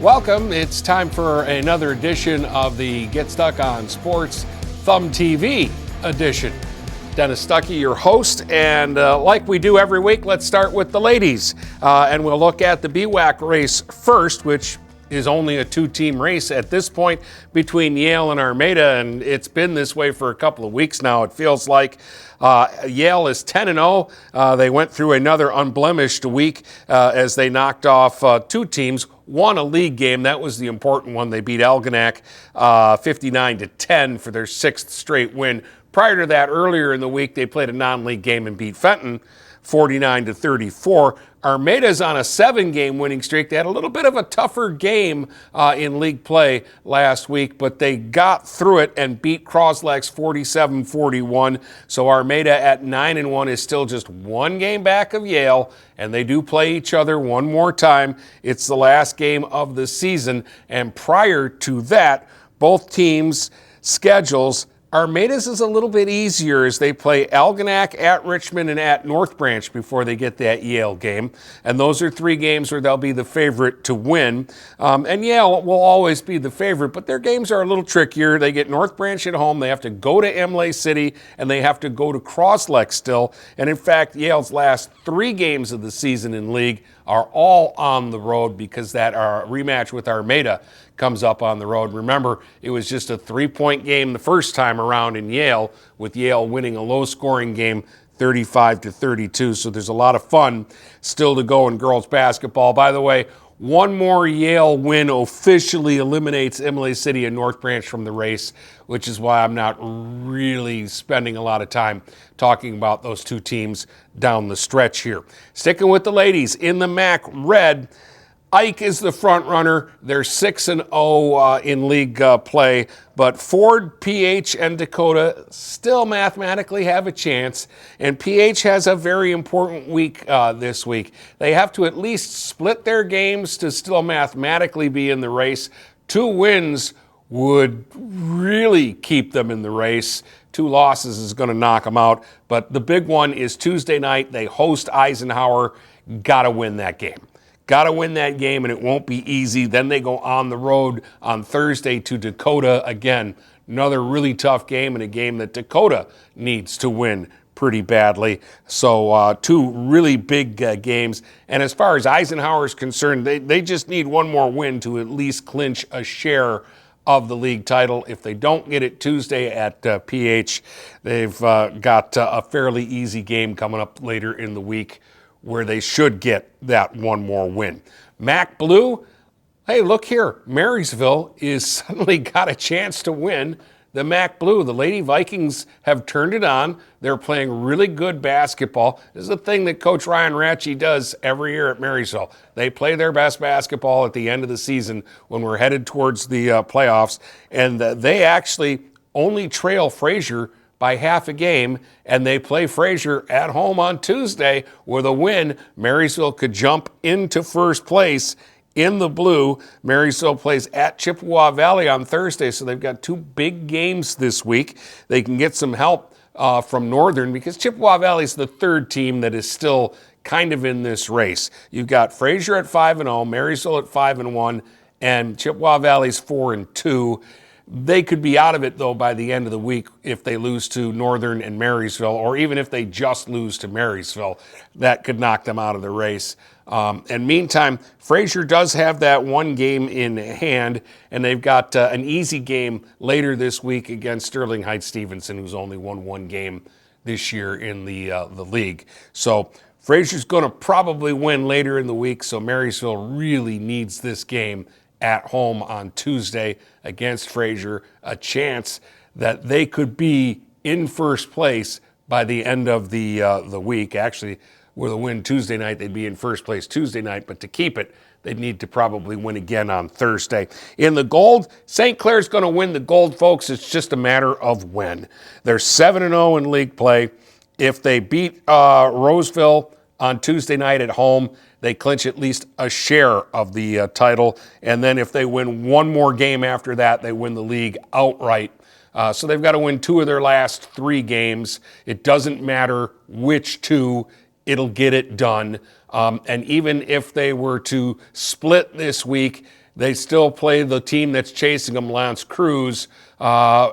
Welcome. It's time for another edition of the Get Stuck on Sports Thumb TV edition. Dennis Stuckey, your host, and like we do every week, let's start with the ladies. And we'll look at the BWAC race first, which is only a two-team race at this point between Yale and Armada, and it's been this way for a couple of weeks now, it feels like. Yale is 10-0. They went through another unblemished week as they knocked off two teams, won a league game. That was the important one. They beat Algonac 59-10 for their sixth straight win. Prior to that, earlier in the week, they played a non-league game and beat Fenton 49-34. Armada's on a 7-game winning streak. They had a little bit of a tougher game in league play last week, but they got through it and beat Croslex 47-41. So Armada at 9-1 is still just one game back of Yale, and they do play each other one more time. It's the last game of the season, and prior to that, both teams' schedules, Armada's is a little bit easier as they play Algonac, at Richmond, and at North Branch before they get that Yale game. And those are three games where they'll be the favorite to win. And Yale will always be the favorite, but their games are a little trickier. They get North Branch at home. They have to go to Imlay City, and they have to go to Croslex still. And in fact, Yale's last three games of the season in league are all on the road because that rematch with Armada comes up on the road. Remember, it was just a 3-point game the first time around in Yale, with Yale winning a low-scoring game 35-32. So there's a lot of fun still to go in girls basketball. By the way, one more Yale win officially eliminates Imlay City and North Branch from the race, which is why I'm not really spending a lot of time talking about those two teams down the stretch here. Sticking with the ladies, in the MAC red, Ike is the front runner. They're 6-0 in league play, but Ford, PH, and Dakota still mathematically have a chance, and PH has a very important week this week. They have to at least split their games to still mathematically be in the race. 2 wins would really keep them in the race. 2 losses is going to knock them out, but the big one is Tuesday night. They host Eisenhower. Got to win that game. Got to win that game, and it won't be easy. Then they go on the road on Thursday to Dakota. Again, another really tough game, and a game that Dakota needs to win pretty badly. So 2 really big games. And as far as Eisenhower is concerned, they just need one more win to at least clinch a share of the league title. If they don't get it Tuesday at PH, they've got a fairly easy game coming up later in the week where they should get that one more win. MAC Blue, hey, look here. Marysville is suddenly got a chance to win the MAC Blue. The Lady Vikings have turned it on. They're playing really good basketball. This is a thing that Coach Ryan Ratchey does every year at Marysville. They play their best basketball at the end of the season when we're headed towards the playoffs, and they actually only trail Fraser by half a game, and they play Fraser at home on Tuesday. With a win, Marysville could jump into first place in the blue. Marysville plays at Chippewa Valley on Thursday, so they've got 2 big games this week. They can get some help from Northern because Chippewa Valley is the third team that is still kind of in this race. You've got Fraser at 5-0, Marysville at 5-1, and Chippewa Valley's 4-2. They could be out of it, though, by the end of the week if they lose to Northern and Marysville, or even if they just lose to Marysville. That could knock them out of the race. And meantime, Fraser does have that one game in hand, and they've got an easy game later this week against Sterling Heights-Stevenson, who's only won 1 game this year in the league. So Fraser's going to probably win later in the week, so Marysville really needs this game at home on Tuesday against Fraser, a chance that they could be in first place by the end of the week. Actually, with a win Tuesday night, they'd be in first place Tuesday night, but to keep it, they'd need to probably win again on Thursday. In the gold, St. Clair's going to win the gold, folks. It's just a matter of when. They're 7-0 in league play. If they beat Roseville on Tuesday night at home, they clinch at least a share of the title. And then if they win one more game after that, they win the league outright. So they've got to win 2 of their last 3 games. It doesn't matter which 2, it'll get it done. And even if they were to split this week, they still play the team that's chasing them, L'Anse Creuse,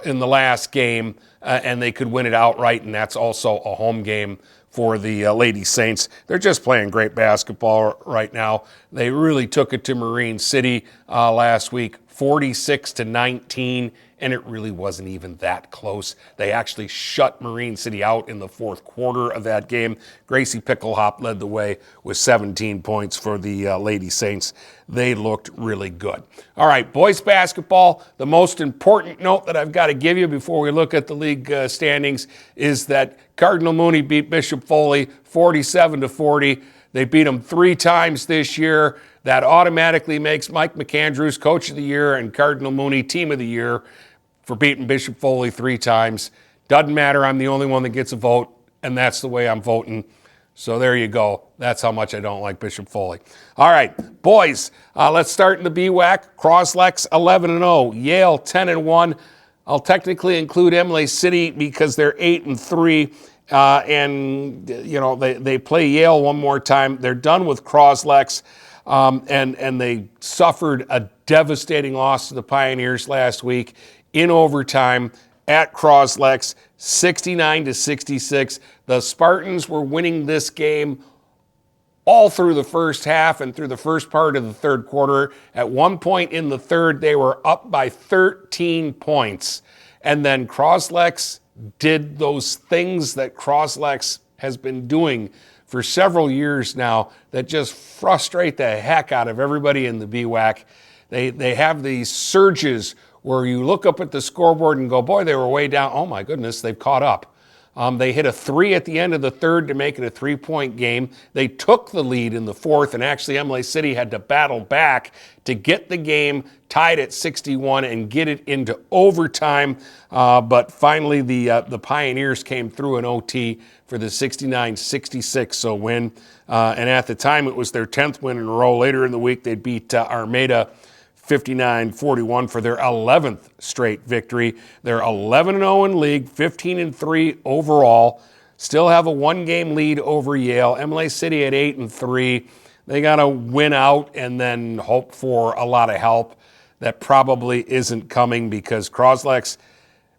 in the last game, and they could win it outright, and that's also a home game for the Lady Saints. They're just playing great basketball right now. They really took it to Marine City last week, 46-19, and it really wasn't even that close. They actually shut Marine City out in the fourth quarter of that game. Gracie Picklehop led the way with 17 points for the Lady Saints. They looked really good. All right, boys basketball, the most important note that I've got to give you before we look at the league standings is that Cardinal Mooney beat Bishop Foley 47-40. They beat them 3 times this year. That automatically makes Mike McAndrews Coach of the Year and Cardinal Mooney Team of the Year for beating Bishop Foley 3 times. Doesn't matter, I'm the only one that gets a vote, and that's the way I'm voting. So there you go. That's how much I don't like Bishop Foley. All right, boys, let's start in the BWAC. Croslex 11-0, Yale 10-1. I'll technically include Emily City because they're 8-3. And you know they play Yale one more time. They're done with Croslex, and they suffered a devastating loss to the Pioneers last week in overtime at Croslex, 69-66. The Spartans were winning this game all through the first half and through the first part of the third quarter. At one point in the third, they were up by 13 points, and then Croslex did those things that Croslex has been doing for several years now that just frustrate the heck out of everybody in the BWAC. They have these surges where you look up at the scoreboard and go, boy, they were way down. Oh my goodness, they've caught up. They hit a 3 at the end of the third to make it a 3-point game. They took the lead in the fourth, and actually Emily City had to battle back to get the game tied at 61 and get it into overtime. But finally, the Pioneers came through an OT for the 69-66 win. And at the time, it was their 10th win in a row. Later in the week, they beat Armada 59-41 for their 11th straight victory. They're 11-0 in league, 15-3 overall. Still have a 1-game lead over Yale. Emily City at 8-3. They got to win out and then hope for a lot of help. That probably isn't coming because Croslex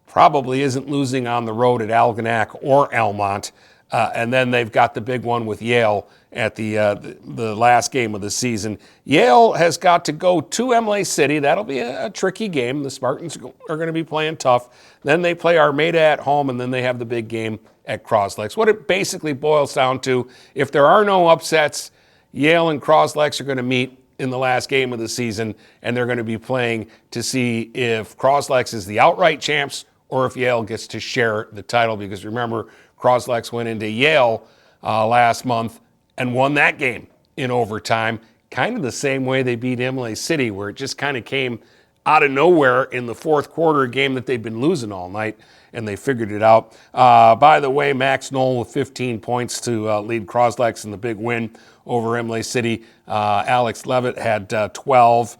probably isn't losing on the road at Algonac or Almont. And then they've got the big one with Yale at the last game of the season. Yale has got to go to Emily City. That'll be a tricky game. The Spartans are going to be playing tough. Then they play Armada at home, and then they have the big game at Croslex. What it basically boils down to, if there are no upsets, Yale and Croslex are going to meet in the last game of the season, and they're going to be playing to see if Croslex is the outright champs or if Yale gets to share the title. Because remember, Croslex went into Yale last month and won that game in overtime, kind of the same way they beat Emily City, where it just kind of came out of nowhere in the fourth quarter, a game that they'd been losing all night, and they figured it out. By the way, Max Knoll with 15 points to lead Croslex in the big win over Emily City. Alex Levitt had 12.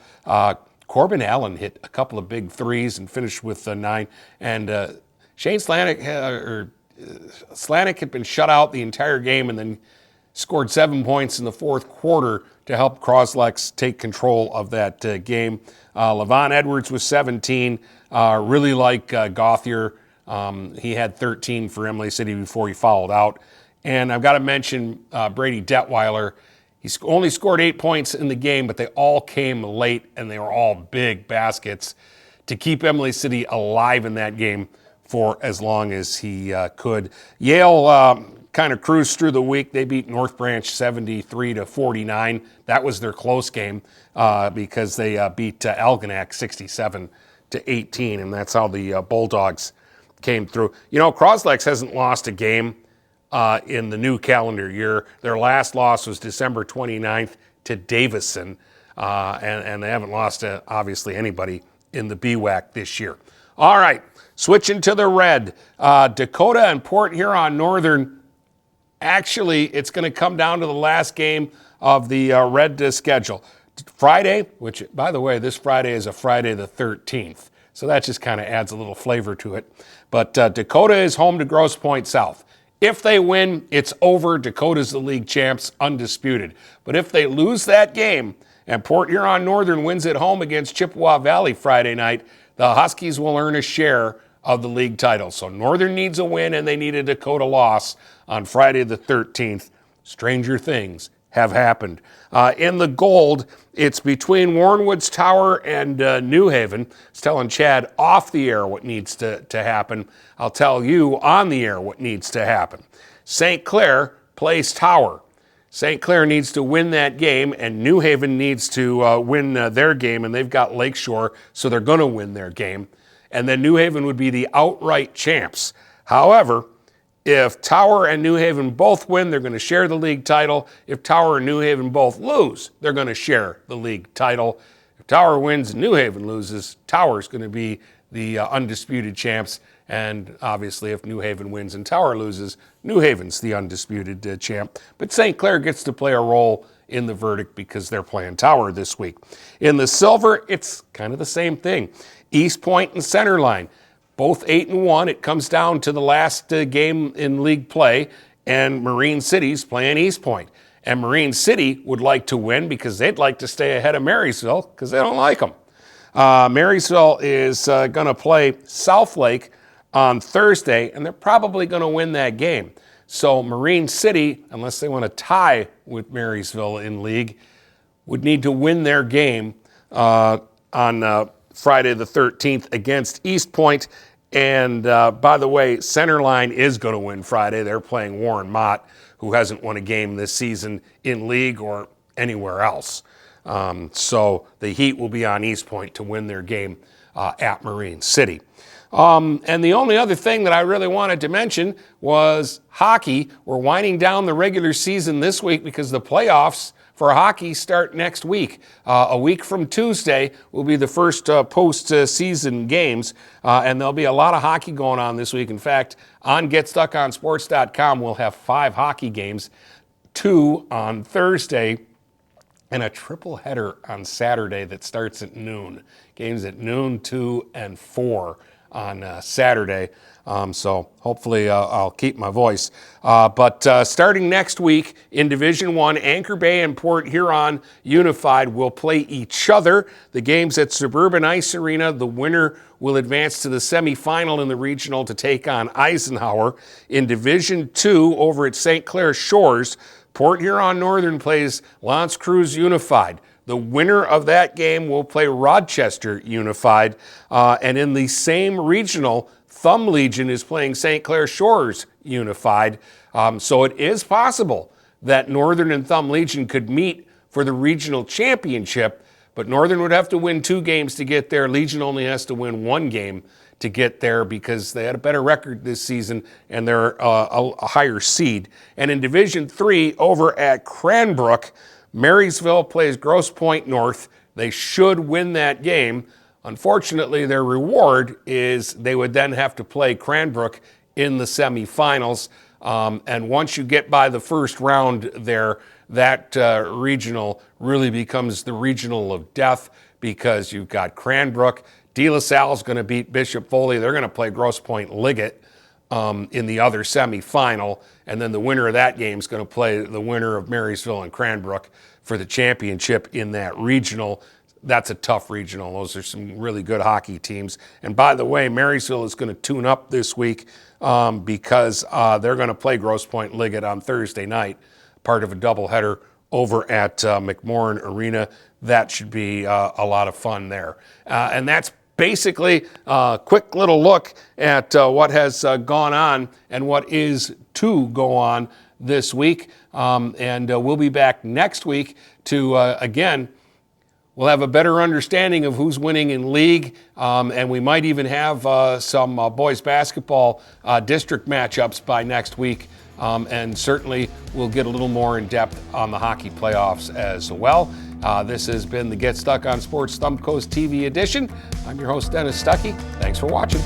Corbin Allen hit a couple of big threes and finished with 9. And Shane Slanik had been shut out the entire game and then scored 7 points in the fourth quarter to help Croslex take control of that game. Levon Edwards was 17. Really like Gauthier. He had 13 for Emily City before he fouled out. And I've got to mention Brady Detweiler. He only scored 8 points in the game, but they all came late, and they were all big baskets to keep Emily City alive in that game for as long as he could. Yale kind of cruised through the week. They beat North Branch 73-49. That was their close game because they beat Algonac 67-18, and that's how the Bulldogs came through. You know, Croslex hasn't lost a game in the new calendar year. Their last loss was December 29th to Davison, and they haven't lost to, obviously, anybody in the BWAC this year. All right, switching to the red. Dakota and Port Huron Northern. Actually, it's going to come down to the last game of the red schedule. Friday, which, by the way, this Friday is a Friday the 13th, so that just kind of adds a little flavor to it. But Dakota is home to Grosse Pointe South. If they win, it's over. Dakota's the league champs, undisputed. But if they lose that game and Port Huron Northern wins at home against Chippewa Valley Friday night, the Huskies will earn a share of the league title. So Northern needs a win, and they need a Dakota loss on Friday the 13th. Stranger things have happened. In the gold, it's between Warren Woods Tower and New Haven. I was telling Chad off the air what needs to happen. I'll tell you on the air what needs to happen. St. Clair plays Tower. St. Clair needs to win that game, and New Haven needs to win their game, and they've got Lakeshore, so they're going to win their game. And then New Haven would be the outright champs. However, if Tower and New Haven both win, they're going to share the league title. If Tower and New Haven both lose, they're going to share the league title. If Tower wins and New Haven loses, Tower's going to be the undisputed champs. And obviously, if New Haven wins and Tower loses, New Haven's the undisputed champ. But St. Clair gets to play a role in the verdict because they're playing Tower this week. In the silver, it's kind of the same thing. East Point and Centerline, both 8-1. It comes down to the last game in league play, and Marine City's playing East Point. And Marine City would like to win because they'd like to stay ahead of Marysville because they don't like them. Marysville is going to play Southlake on Thursday, and they're probably going to win that game. So Marine City, unless they want to tie with Marysville in league, would need to win their game on Friday the 13th against East Point. And by the way, Centerline is going to win Friday. They're playing Warren Mott, who hasn't won a game this season in league or anywhere else. So the heat will be on East Point to win their game at Marine City. And the only other thing that I really wanted to mention was hockey. We're winding down the regular season this week because the playoffs for hockey start next week. A week from Tuesday will be the first post-season games, and there'll be a lot of hockey going on this week. In fact, on GetStuckOnSports.com, we'll have 5 hockey games, 2 on Thursday, and a triple header on Saturday that starts at noon. Games at noon, 2, and 4 on Saturday. So hopefully I'll keep my voice. But starting next week in Division I, Anchor Bay and Port Huron Unified will play each other. The game's at Suburban Ice Arena. The winner will advance to the semifinal in the regional to take on Eisenhower. In Division II, over at St. Clair Shores, Port Huron Northern plays L'Anse Creuse Unified. The winner of that game will play Rochester Unified. And in the same regional, Thumb Legion is playing St. Clair Shores Unified. So it is possible that Northern and Thumb Legion could meet for the regional championship, but Northern would have to win 2 games to get there. Legion only has to win 1 game to get there because they had a better record this season and they're a higher seed. And in Division III, over at Cranbrook, Marysville plays Grosse Pointe North. They should win that game. Unfortunately, their reward is they would then have to play Cranbrook in the semifinals. And once you get by the first round there, that regional really becomes the regional of death because you've got Cranbrook. De La Salle is going to beat Bishop Foley. They're going to play Grosse Pointe Liggett in the other semifinal. And then the winner of that game is going to play the winner of Marysville and Cranbrook for the championship in that regional. That's a tough regional. Those are some really good hockey teams. And by the way, Marysville is going to tune up this week because they're going to play Grosse Pointe Liggett on Thursday night, part of a doubleheader over at McMorran Arena. That should be a lot of fun there. And that's basically a quick little look at what has gone on and what is to go on this week. And we'll be back next week to, again, we'll have a better understanding of who's winning in league, and we might even have some boys basketball district matchups by next week. And certainly we'll get a little more in depth on the hockey playoffs as well. This has been the Get Stuck on Sports Thumb Coast TV edition. I'm your host, Dennis Stuckey. Thanks for watching.